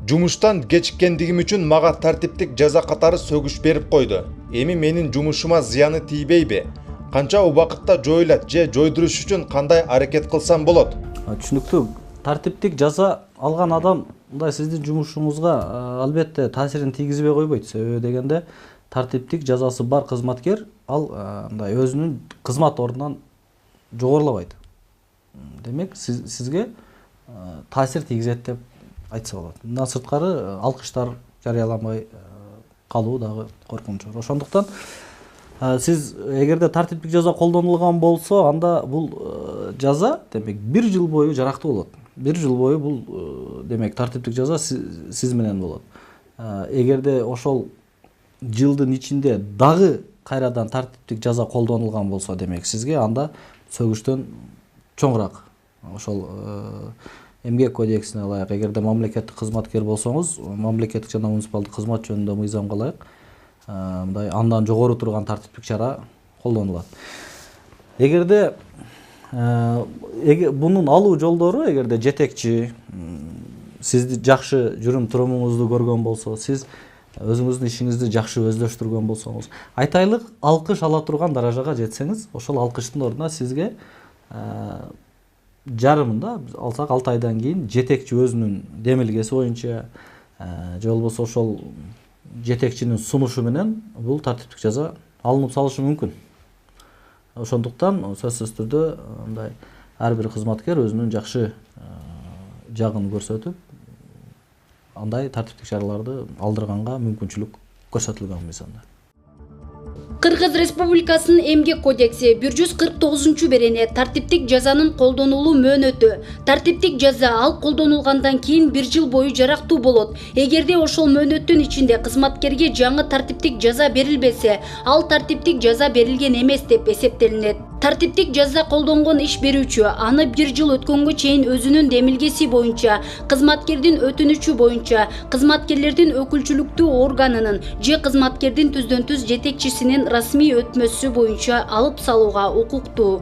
Жумуштан кечиккендигим үчүн мага тартиптик жаза катары сөгүш берип койду. Эми менин жумушума зыяны тийбейби? Канча убакытта жоюлат же жойдуруш үчүн кандай аракет кылсам болот? Түшүнүктүү. Тартиптик жаза алган адам мындай сиздин жумушуңузга албетте таасирин тийгизбей койбойт. Себеби дегенде тартиптик жазасы бар кызматкер ал мындай өзүнүн кызмат ордунан жогорулабайт. Демек сизге таасир тийгизет деп айтса болот. Мындан сырткары алкыштар жарыяламай калуу дагы коркунучу. Ошондуктан сиз эгерде тартиптик жаза колдонулган болсо, анда бул жаза демек 1 жыл бою жарактуу болот. 1 жыл бою бул демек тартиптик жаза сиз менен болот. Эгерде ошол жылдын ичинде дагы кайрадан тартиптик жаза колдонулган болсо, демек сизге анда сөгүштөн чоңураак ошол эмгек кодексине ылайык, эгерде мамлекеттик кызматкер болсоңуз, мамлекеттик жана муниципалдык кызмат жөнүндө мыйзамга ылайык мындай андан жогору турган тартиптик чара колдонулат. Эгерде бунун алуу жолдору, эгерде жетекчи сизди жакшы жүрүм турумуңузду көргөн болсо, сиз өзүңүздүн ишиңизди жакшы өздөштүргөн болсоңуз, айтайлык алкыш ала турган даражага жетсеңиз, ошол алкыштын ордуна сизге жарымында алсак 6 айдан кийин жетекчи өзүнүн демилгеси боюнча же болбосо ошол жетекчинин сунушу менен бул тартиптик жаза алынып салышы мүмкүн. Ошондуктан сөзсүз түрдө мындай ар бир кызматкер өзүнүн жакшы жагын көрсөтүп, андай тартиптик чараларды алдырганга мүмкүнчүлүк көрсөтүлгөн мыйзамда. Кыргыз Республикасынын эмгек кодекси 149-берене тартиптик жазанын колдонулуу мөөнөтү. Тартиптик жаза ал колдонулгандан кийин 1 жыл бою жарактуу болот. Эгерде ошол мөөнөттүн ичинде кызматкерге жаңы тартиптик жаза берилбесе, ал тартиптик жаза берилген эмес деп эсептелинет. Тартиптик жаза колдонгон иш берүүчү аны 1 жыл өткөнгө чейин өзүнүн демилгеси боюнча, кызматкердин өтүнүчү боюнча, кызматкерлердин өкүлчүлүктүү органынын же кызматкердин түздөн-түз жетекчисинин расмий өтмөсү боюнча алып салууга укуктуу.